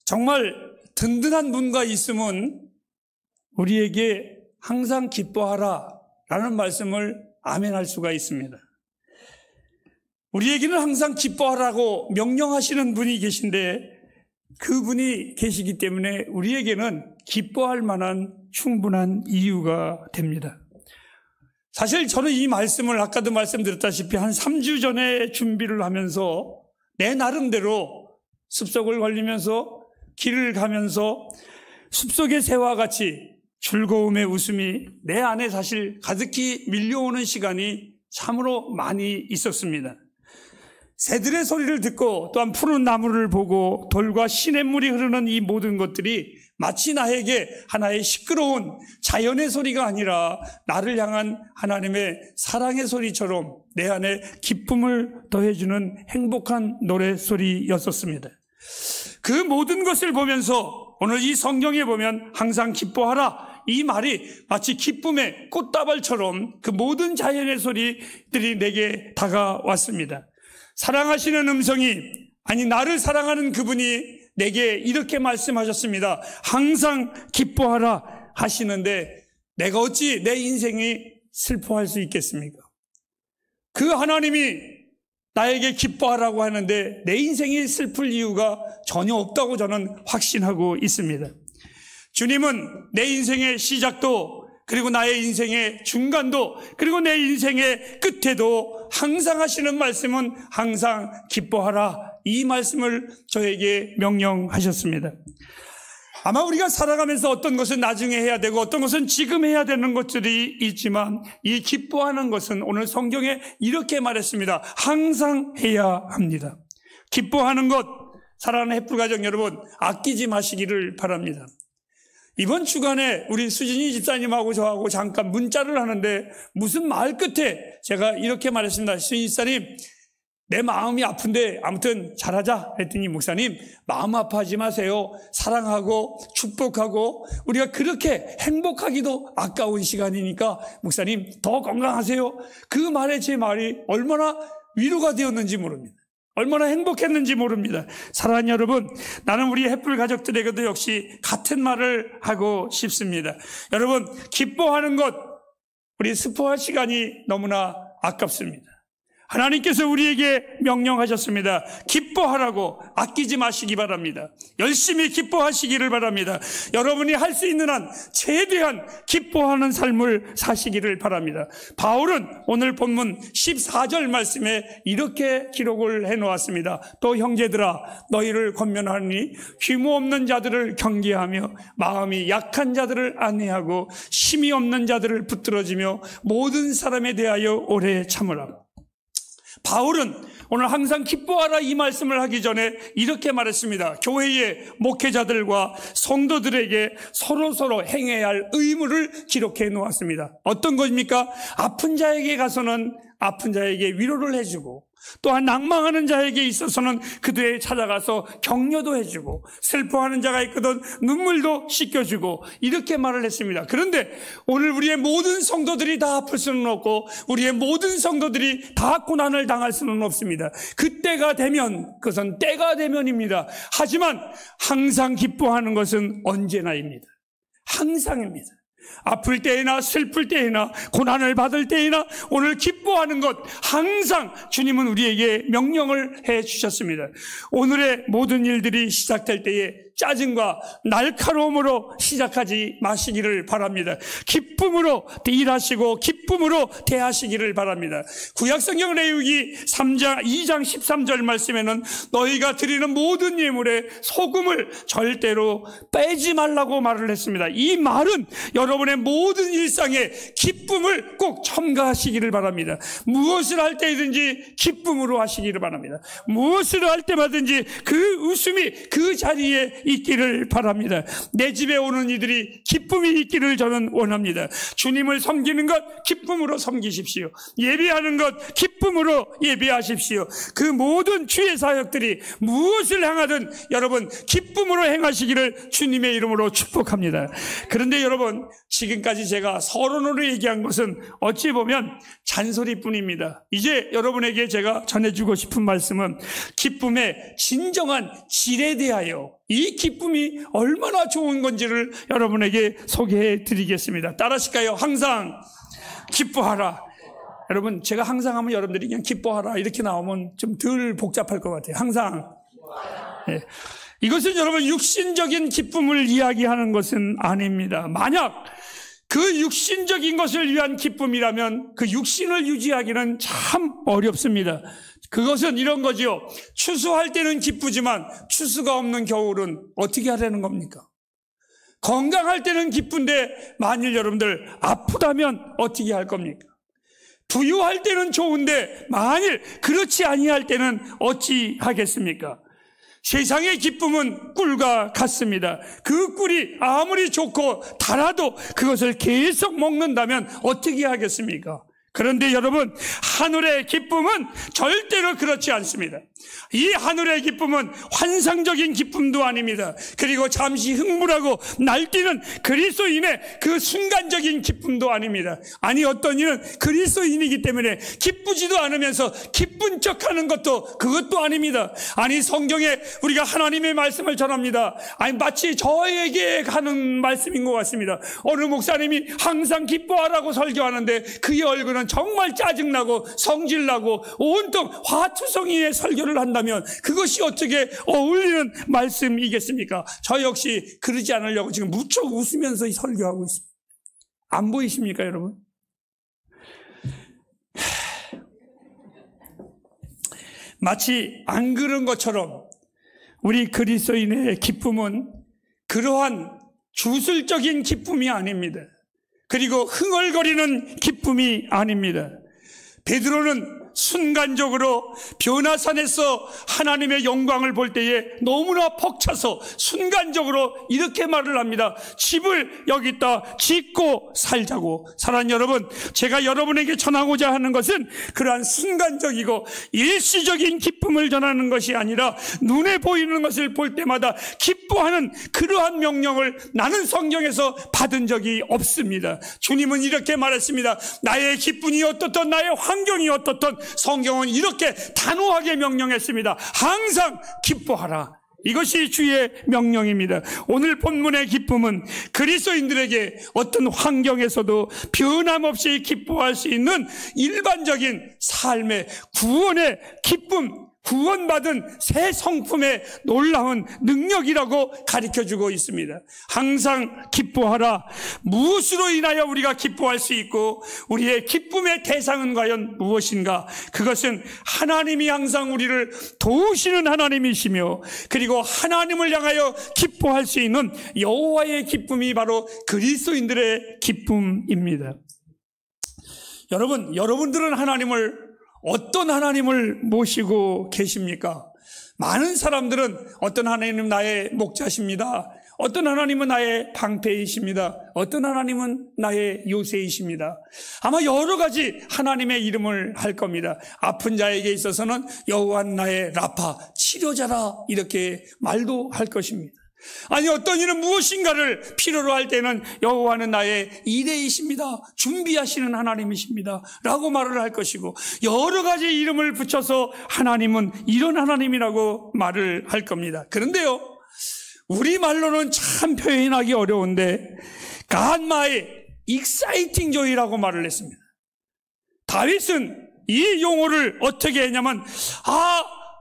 정말 든든한 분과 있으면 우리에게 항상 기뻐하라 라는 말씀을 아멘할 수가 있습니다. 우리에게는 항상 기뻐하라고 명령하시는 분이 계신데 그분이 계시기 때문에 우리에게는 기뻐할 만한 충분한 이유가 됩니다. 사실 저는 이 말씀을 아까도 말씀드렸다시피 한 3주 전에 준비를 하면서 내 나름대로 숲속을 걸리면서 길을 가면서 숲속의 새와 같이 즐거움의 웃음이 내 안에 사실 가득히 밀려오는 시간이 참으로 많이 있었습니다. 새들의 소리를 듣고 또한 푸른 나무를 보고 돌과 시냇물이 흐르는 이 모든 것들이 마치 나에게 하나의 시끄러운 자연의 소리가 아니라 나를 향한 하나님의 사랑의 소리처럼 내 안에 기쁨을 더해주는 행복한 노래소리였었습니다. 그 모든 것을 보면서 오늘 이 성경에 보면 항상 기뻐하라 이 말이 마치 기쁨의 꽃다발처럼 그 모든 자연의 소리들이 내게 다가왔습니다. 사랑하시는 음성이 아니 나를 사랑하는 그분이 내게 이렇게 말씀하셨습니다. 항상 기뻐하라 하시는데 내가 어찌 내 인생이 슬퍼할 수 있겠습니까? 그 하나님이 나에게 기뻐하라고 하는데 내 인생이 슬플 이유가 전혀 없다고 저는 확신하고 있습니다. 주님은 내 인생의 시작도 그리고 나의 인생의 중간도 그리고 내 인생의 끝에도 항상 하시는 말씀은 항상 기뻐하라 이 말씀을 저에게 명령하셨습니다. 아마 우리가 살아가면서 어떤 것은 나중에 해야 되고 어떤 것은 지금 해야 되는 것들이 있지만 이 기뻐하는 것은 오늘 성경에 이렇게 말했습니다. 항상 해야 합니다. 기뻐하는 것 사랑하는 햇불가정 여러분 아끼지 마시기를 바랍니다. 이번 주간에 우리 수진이 집사님하고 저하고 잠깐 문자를 하는데 무슨 말 끝에 제가 이렇게 말했습니다. 수진이 집사님 내 마음이 아픈데 아무튼 잘하자 했더니 목사님 마음 아파하지 마세요. 사랑하고 축복하고 우리가 그렇게 행복하기도 아까운 시간이니까 목사님 더 건강하세요. 그 말에 제 말이 얼마나 위로가 되었는지 모릅니다. 얼마나 행복했는지 모릅니다. 사랑하는 여러분, 나는 우리 햇불 가족들에게도 역시 같은 말을 하고 싶습니다. 여러분, 기뻐하는 것, 우리 스포할 시간이 너무나 아깝습니다. 하나님께서 우리에게 명령하셨습니다. 기뻐하라고 아끼지 마시기 바랍니다. 열심히 기뻐하시기를 바랍니다. 여러분이 할 수 있는 한 최대한 기뻐하는 삶을 사시기를 바랍니다. 바울은 오늘 본문 14절 말씀에 이렇게 기록을 해놓았습니다. 또 형제들아 너희를 권면하니 휴무 없는 자들을 경계하며 마음이 약한 자들을 안내하고 힘이 없는 자들을 붙들어지며 모든 사람에 대하여 오래 참으라. 바울은 오늘 항상 기뻐하라 이 말씀을 하기 전에 이렇게 말했습니다. 교회의 목회자들과 성도들에게 서로 행해야 할 의무를 기록해 놓았습니다. 어떤 것입니까? 아픈 자에게 가서는 아픈 자에게 위로를 해주고 또한 낭망하는 자에게 있어서는 그들에 찾아가서 격려도 해주고 슬퍼하는 자가 있거든 눈물도 씻겨주고 이렇게 말을 했습니다. 그런데 오늘 우리의 모든 성도들이 다 아플 수는 없고 우리의 모든 성도들이 다 고난을 당할 수는 없습니다. 그때가 되면 그것은 때가 되면입니다. 하지만 항상 기뻐하는 것은 언제나입니다. 항상입니다. 아플 때에나 슬플 때에나 고난을 받을 때에나 오늘 기뻐하는 것 항상 주님은 우리에게 명령을 해 주셨습니다. 오늘의 모든 일들이 시작될 때에 짜증과 날카로움으로 시작하지 마시기를 바랍니다. 기쁨으로 일하시고 기쁨으로 대하시기를 바랍니다. 구약성경 레위기 2장 13절 말씀에는 너희가 드리는 모든 예물에 소금을 절대로 빼지 말라고 말을 했습니다. 이 말은 여러분의 모든 일상에 기쁨을 꼭 첨가하시기를 바랍니다. 무엇을 할 때든지 기쁨으로 하시기를 바랍니다. 무엇을 할 때마든지 그 웃음이 그 자리에 있기를 바랍니다. 내 집에 오는 이들이 기쁨이 있기를 저는 원합니다. 주님을 섬기는 것 기쁨으로 섬기십시오. 예배하는 것 기쁨으로 예배하십시오. 그 모든 주의 사역들이 무엇을 행하든 여러분 기쁨으로 행하시기를 주님의 이름으로 축복합니다. 그런데 여러분 지금까지 제가 서론으로 얘기한 것은 어찌 보면 잔소리뿐입니다. 이제 여러분에게 제가 전해주고 싶은 말씀은 기쁨의 진정한 질에 대하여 이 기쁨이 얼마나 좋은 건지를 여러분에게 소개해 드리겠습니다. 따라하실까요? 항상 기뻐하라. 여러분, 제가 항상 하면 여러분들이 그냥 기뻐하라 이렇게 나오면 좀 덜 복잡할 것 같아요. 항상. 네. 이것은 여러분 육신적인 기쁨을 이야기하는 것은 아닙니다. 만약 그 육신적인 것을 위한 기쁨이라면 그 육신을 유지하기는 참 어렵습니다. 그것은 이런 거지요. 추수할 때는 기쁘지만 추수가 없는 겨울은 어떻게 하려는 겁니까? 건강할 때는 기쁜데 만일 여러분들 아프다면 어떻게 할 겁니까? 부유할 때는 좋은데 만일 그렇지 아니할 때는 어찌 하겠습니까? 세상의 기쁨은 꿀과 같습니다. 그 꿀이 아무리 좋고 달아도 그것을 계속 먹는다면 어떻게 하겠습니까? 그런데 여러분, 하늘의 기쁨은 절대로 그렇지 않습니다. 이 하늘의 기쁨은 환상적인 기쁨도 아닙니다. 그리고 잠시 흥분하고 날뛰는 그리스도인의 그 순간적인 기쁨도 아닙니다. 아니, 어떤 이는 그리스도인이기 때문에 기쁘지도 않으면서 기쁜 척하는 그것도 아닙니다. 아니, 성경에 우리가 하나님의 말씀을 전합니다. 아니, 마치 저에게 하는 말씀인 것 같습니다. 어느 목사님이 항상 기뻐하라고 설교하는데 그의 얼굴은 정말 짜증나고 성질나고 온통 화투성이의 설교를 한다면 그것이 어떻게 어울리는 말씀이겠습니까? 저 역시 그러지 않으려고 지금 무척 웃으면서 설교하고 있습니다. 안 보이십니까, 여러분? 마치 안 그런 것처럼 우리 그리스도인의 기쁨은 그러한 주술적인 기쁨이 아닙니다. 그리고 흥얼거리는 기쁨이 아닙니다. 베드로는 순간적으로 변화산에서 하나님의 영광을 볼 때에 너무나 벅차서 순간적으로 이렇게 말을 합니다. 집을 여기다 짓고 살자고. 사랑하는 여러분, 제가 여러분에게 전하고자 하는 것은 그러한 순간적이고 일시적인 기쁨을 전하는 것이 아니라 눈에 보이는 것을 볼 때마다 기뻐하는 그러한 명령을 나는 성경에서 받은 적이 없습니다. 주님은 이렇게 말했습니다. 나의 기쁨이 어떻든 나의 환경이 어떻든 성경은 이렇게 단호하게 명령했습니다. 항상 기뻐하라. 이것이 주의 명령입니다. 오늘 본문의 기쁨은 그리스도인들에게 어떤 환경에서도 변함없이 기뻐할 수 있는 일반적인 삶의 구원의 기쁨, 구원받은 새 성품의 놀라운 능력이라고 가르쳐주고 있습니다. 항상 기뻐하라. 무엇으로 인하여 우리가 기뻐할 수 있고 우리의 기쁨의 대상은 과연 무엇인가? 그것은 하나님이 항상 우리를 도우시는 하나님이시며 그리고 하나님을 향하여 기뻐할 수 있는 여호와의 기쁨이 바로 그리스도인들의 기쁨입니다. 여러분, 여러분들은 어떤 하나님을 모시고 계십니까? 많은 사람들은 어떤 하나님은 나의 목자십니다. 어떤 하나님은 나의 방패이십니다. 어떤 하나님은 나의 요새이십니다. 아마 여러 가지 하나님의 이름을 할 겁니다. 아픈 자에게 있어서는 여호와는 나의 라파, 치료자라 이렇게 말도 할 것입니다. 아니, 어떤 이는 무엇인가를 필요로 할 때는 여호와는 나의 이레이십니다. 준비하시는 하나님이십니다. 라고 말을 할 것이고 여러 가지 이름을 붙여서 하나님은 이런 하나님이라고 말을 할 겁니다. 그런데요, 우리말로는 참 표현하기 어려운데 God my exciting joy라고 말을 했습니다. 다윗은 이 용어를 어떻게 했냐면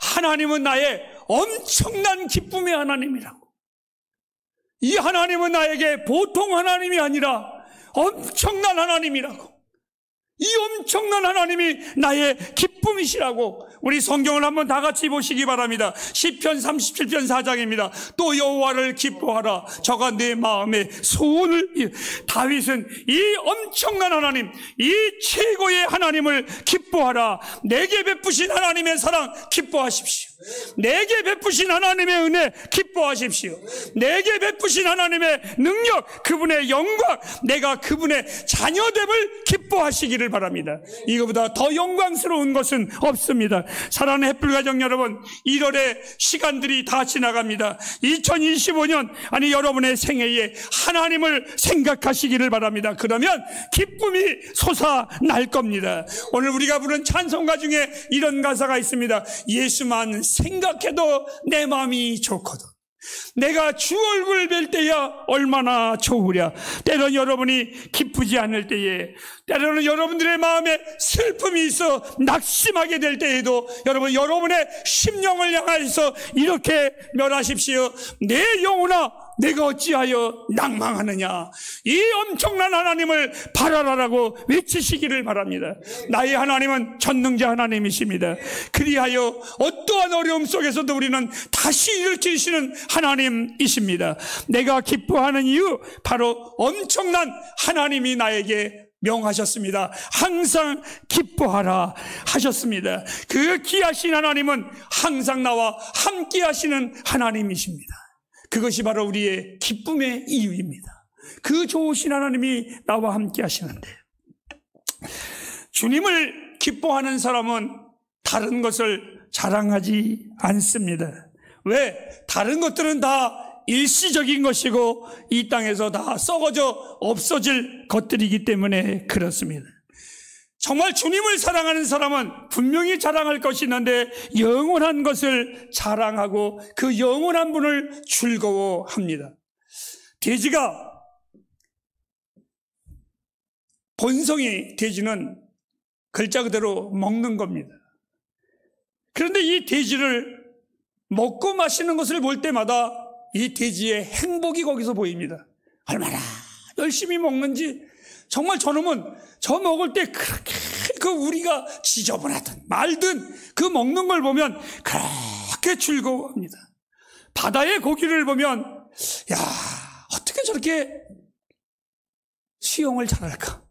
하나님은 나의 엄청난 기쁨의 하나님이라고. 이 하나님은 나에게 보통 하나님이 아니라 엄청난 하나님이라고. 이 엄청난 하나님이 나의 기쁨이시라고. 우리 성경을 한번 다 같이 보시기 바랍니다. 시편 37편 4장입니다. 또 여호와를 기뻐하라. 저가 내 마음의 소원을. 다윗은 이 엄청난 하나님, 이 최고의 하나님을 기뻐하라. 내게 베푸신 하나님의 사랑 기뻐하십시오. 내게 베푸신 하나님의 은혜 기뻐하십시오. 내게 베푸신 하나님의 능력, 그분의 영광, 내가 그분의 자녀됨을 기뻐하시기를 바랍니다. 이거보다 더 영광스러운 것은 없습니다. 사랑하는 햇불가정 여러분, 1월의 시간들이 다 지나갑니다. 2025년 아니 여러분의 생애에 하나님을 생각하시기를 바랍니다. 그러면 기쁨이 솟아날 겁니다. 오늘 우리가 부른 찬송가 중에 이런 가사가 있습니다. 예수만 생각해도 내 마음이 좋거든. 내가 주 얼굴 뵐 때야 얼마나 좋으랴. 때론 여러분이 기쁘지 않을 때에, 때로는 여러분들의 마음에 슬픔이 있어 낙심하게 될 때에도 여러분의 심령을 향해서 이렇게 멸하십시오. 내 영혼아, 내가 어찌하여 낭망하느냐. 이 엄청난 하나님을 바라라라고 외치시기를 바랍니다. 나의 하나님은 전능자 하나님이십니다. 그리하여 어떠한 어려움 속에서도 우리는 다시 일으키시는 하나님이십니다. 내가 기뻐하는 이유, 바로 엄청난 하나님이 나에게 명하셨습니다. 항상 기뻐하라 하셨습니다. 그 귀하신 하나님은 항상 나와 함께 하시는 하나님이십니다. 그것이 바로 우리의 기쁨의 이유입니다. 그 좋으신 하나님이 나와 함께 하시는데, 주님을 기뻐하는 사람은 다른 것을 자랑하지 않습니다. 왜? 다른 것들은 다 일시적인 것이고 이 땅에서 다 썩어져 없어질 것들이기 때문에 그렇습니다. 정말 주님을 사랑하는 사람은 분명히 자랑할 것이 있는데 영원한 것을 자랑하고 그 영원한 분을 즐거워합니다. 돼지가, 본성이 돼지는 글자 그대로 먹는 겁니다. 그런데 이 돼지를 먹고 마시는 것을 볼 때마다 이 돼지의 행복이 거기서 보입니다. 얼마나 열심히 먹는지. 정말 저놈은 저 먹을 때 그렇게 그 우리가 지저분하든 말든 그 먹는 걸 보면 그렇게 즐거워합니다. 바다의 고기를 보면, 야, 어떻게 저렇게 수영을 잘할까?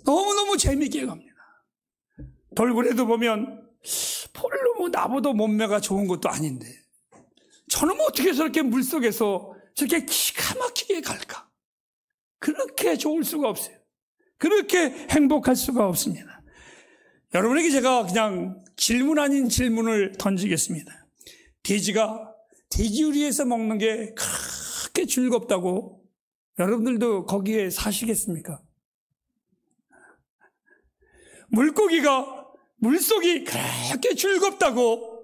너무너무 재미있게 갑니다. 돌고래도 보면 별로 뭐 나보다 몸매가 좋은 것도 아닌데 저놈은 어떻게 저렇게 물속에서 저렇게 기가 막히게 갈까? 그렇게 좋을 수가 없어요. 그렇게 행복할 수가 없습니다. 여러분에게 제가 그냥 질문 아닌 질문을 던지겠습니다. 돼지가 돼지우리에서 먹는 게 그렇게 즐겁다고 여러분들도 거기에 사시겠습니까? 물고기가 물속이 그렇게 즐겁다고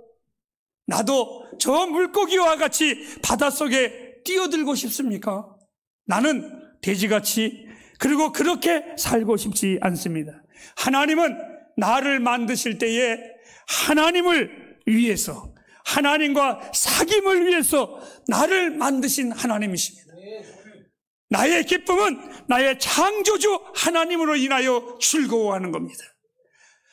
나도 저 물고기와 같이 바닷속에 뛰어들고 싶습니까? 나는 돼지같이, 그리고 그렇게 살고 싶지 않습니다. 하나님은 나를 만드실 때에 하나님을 위해서, 하나님과 사귐을 위해서 나를 만드신 하나님이십니다. 나의 기쁨은 나의 창조주 하나님으로 인하여 즐거워하는 겁니다.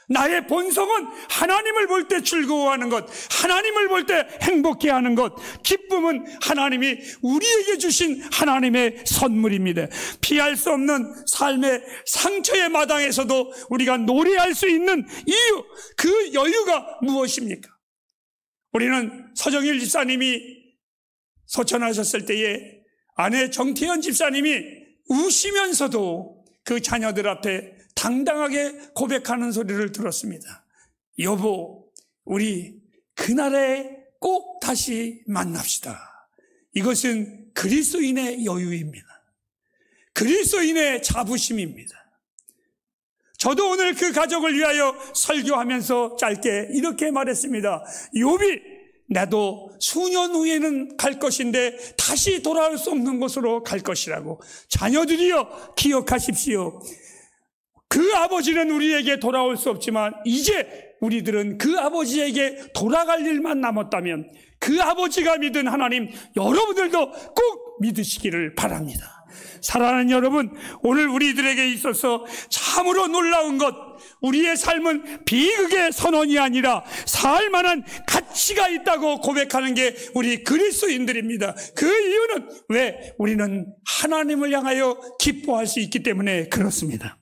나의 본성은 하나님을 볼 때 즐거워하는 것, 하나님을 볼 때 행복해하는 것, 기쁨은 하나님이 우리에게 주신 하나님의 선물입니다. 피할 수 없는 삶의 상처의 마당에서도 우리가 노래할 수 있는 이유, 그 여유가 무엇입니까? 우리는 서정일 집사님이 소천하셨을 때에 아내 정태현 집사님이 우시면서도 그 자녀들 앞에 당당하게 고백하는 소리를 들었습니다. 여보, 우리 그날에 꼭 다시 만납시다. 이것은 그리스도인의 여유입니다. 그리스도인의 자부심입니다. 저도 오늘 그 가족을 위하여 설교하면서 짧게 이렇게 말했습니다. 욥이, 나도 수년 후에는 갈 것인데 다시 돌아올 수 없는 곳으로 갈 것이라고. 자녀들이여 기억하십시오. 그 아버지는 우리에게 돌아올 수 없지만 이제 우리들은 그 아버지에게 돌아갈 일만 남았다면 그 아버지가 믿은 하나님, 여러분들도 꼭 믿으시기를 바랍니다. 사랑하는 여러분, 오늘 우리들에게 있어서 참으로 놀라운 것, 우리의 삶은 비극의 선언이 아니라 살만한 가치가 있다고 고백하는 게 우리 그리스도인들입니다. 그 이유는 왜? 우리는 하나님을 향하여 기뻐할 수 있기 때문에 그렇습니다.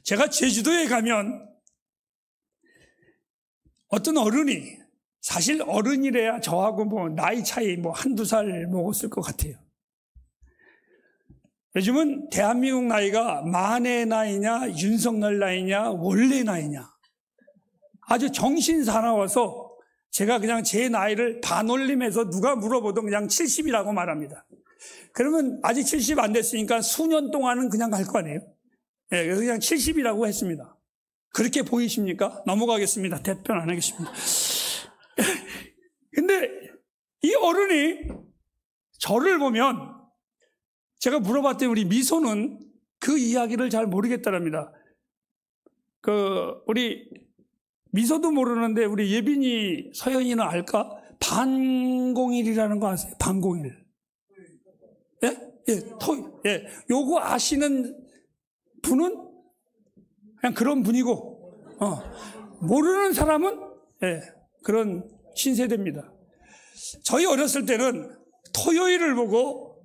제가 제주도에 가면 어떤 어른이, 사실 어른이래야 저하고 뭐 나이 차이 뭐 한두 살 먹었을 것 같아요. 요즘은 대한민국 나이가 만의 나이냐, 윤석열 나이냐, 원래 나이냐. 아주 정신 사나워서 제가 그냥 제 나이를 반올림해서 누가 물어보도 그냥 70이라고 말합니다. 그러면 아직 70 안 됐으니까 수년 동안은 그냥 갈 거 아니에요? 예, 그래서 그냥 70이라고 했습니다. 그렇게 보이십니까? 넘어가겠습니다. 대변 안 하겠습니다. 근데 이 어른이 저를 보면, 제가 물어봤더니 우리 미소는 그 이야기를 잘 모르겠다랍니다. 우리 미소도 모르는데 우리 예빈이, 서연이는 알까? 반공일이라는 거 아세요? 반공일. 예? 예, 예. 요거 아시는 분은 그냥 그런 분이고, 모르는 사람은, 예, 그런 신세대입니다. 저희 어렸을 때는 토요일을 보고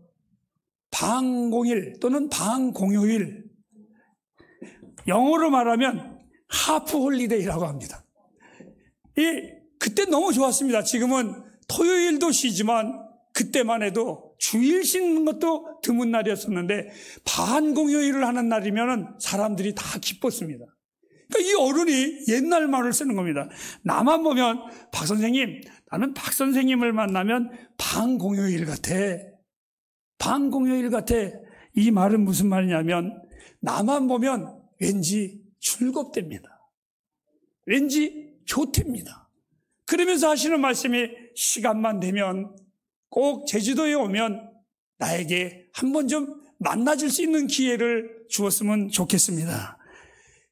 반공일 또는 반공요일, 영어로 말하면 하프 홀리데이라고 합니다. 그때 너무 좋았습니다. 지금은 토요일도 쉬지만 그때만 해도 주일 쉬는 것도 드문 날이었었는데 반공요일을 하는 날이면 사람들이 다 기뻤습니다. 그러니까 이 어른이 옛날 말을 쓰는 겁니다. 나만 보면 박 선생님, 나는 박 선생님을 만나면 반공요일 같아. 반공요일 같아. 이 말은 무슨 말이냐면 나만 보면 왠지 즐겁답니다. 왠지 좋답니다. 그러면서 하시는 말씀이 시간만 되면 꼭 제주도에 오면 나에게 한번 좀 만나줄 수 있는 기회를 주었으면 좋겠습니다.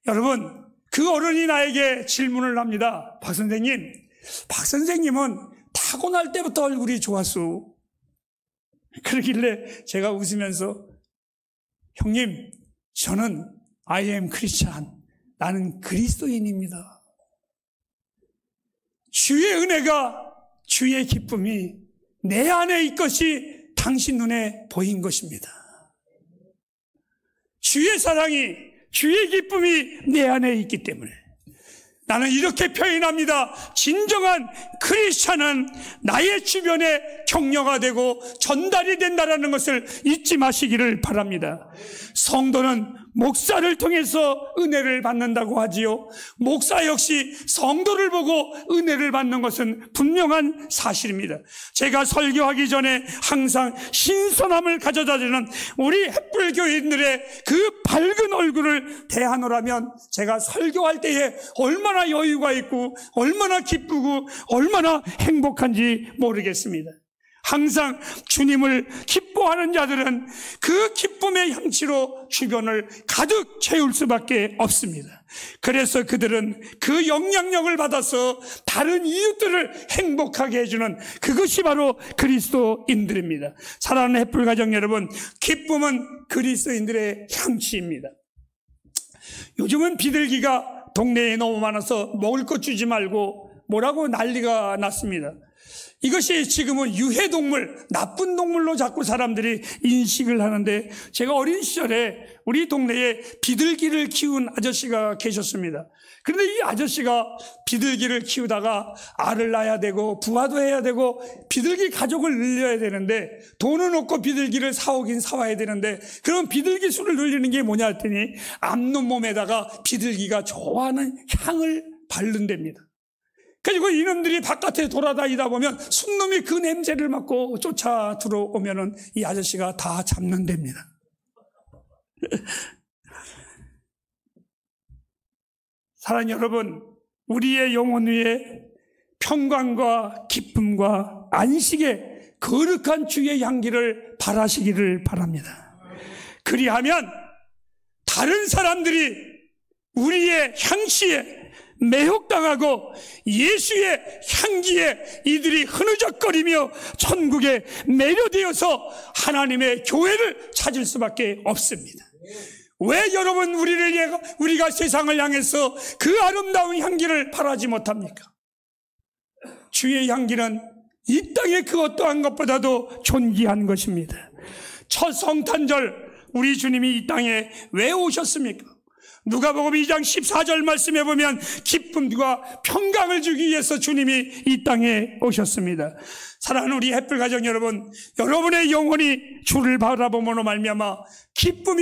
여러분, 그 어른이 나에게 질문을 합니다. 박 선생님은 타고날 때부터 얼굴이 좋았소. 그러길래 제가 웃으면서 형님, 저는 I am Christian. 나는 그리스도인입니다. 주의 은혜가, 주의 기쁨이 내 안에 있것이 당신 눈에 보인 것입니다. 주의 사랑이, 주의 기쁨이 내 안에 있기 때문에 나는 이렇게 표현합니다. 진정한 크리스찬은 나의 주변에 격려가 되고 전달이 된다는 것을 잊지 마시기를 바랍니다. 성도는 목사를 통해서 은혜를 받는다고 하지요. 목사 역시 성도를 보고 은혜를 받는 것은 분명한 사실입니다. 제가 설교하기 전에 항상 신선함을 가져다 주는 우리 햇불교인들의 그 밝은 얼굴을 대하노라면 제가 설교할 때에 얼마나 여유가 있고 얼마나 기쁘고 얼마나 행복한지 모르겠습니다. 항상 주님을 기뻐하는 자들은 그 기쁨의 향취로 주변을 가득 채울 수밖에 없습니다. 그래서 그들은 그 영향력을 받아서 다른 이웃들을 행복하게 해주는 그것이 바로 그리스도인들입니다. 사랑하는 햇불가정 여러분, 기쁨은 그리스도인들의 향취입니다. 요즘은 비둘기가 동네에 너무 많아서 먹을 것 주지 말고 뭐라고 난리가 났습니다. 이것이 지금은 유해동물, 나쁜 동물로 자꾸 사람들이 인식을 하는데, 제가 어린 시절에 우리 동네에 비둘기를 키운 아저씨가 계셨습니다. 그런데 이 아저씨가 비둘기를 키우다가 알을 낳아야 되고 부화도 해야 되고 비둘기 가족을 늘려야 되는데 돈은 없고 비둘기를 사오긴 사와야 되는데, 그럼 비둘기 수를 늘리는 게 뭐냐 했더니 암놈 몸에다가 비둘기가 좋아하는 향을 바른답니다. 그리고 이놈들이 바깥에 돌아다니다 보면 순놈이 그 냄새를 맡고 쫓아 들어오면은 이 아저씨가 다 잡는답니다. 사랑하는 여러분, 우리의 영혼 위에 평강과 기쁨과 안식의 거룩한 주의 향기를 바라시기를 바랍니다. 그리하면 다른 사람들이 우리의 향취에 매혹당하고 예수의 향기에 이들이 흐느적거리며 천국에 매료되어서 하나님의 교회를 찾을 수밖에 없습니다. 왜 여러분 우리가 세상을 향해서 그 아름다운 향기를 바라지 못합니까? 주의 향기는 이 땅의 그 어떠한 것보다도 존귀한 것입니다. 첫 성탄절 우리 주님이 이 땅에 왜 오셨습니까? 누가복음 2장 14절 말씀해 보면 기쁨과 평강을 주기 위해서 주님이 이 땅에 오셨습니다. 사랑하는 우리 햇불 가정 여러분, 여러분의 영혼이 주를 바라봄으로 말미암아 기쁨이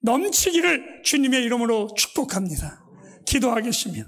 넘치기를 주님의 이름으로 축복합니다. 기도하겠습니다.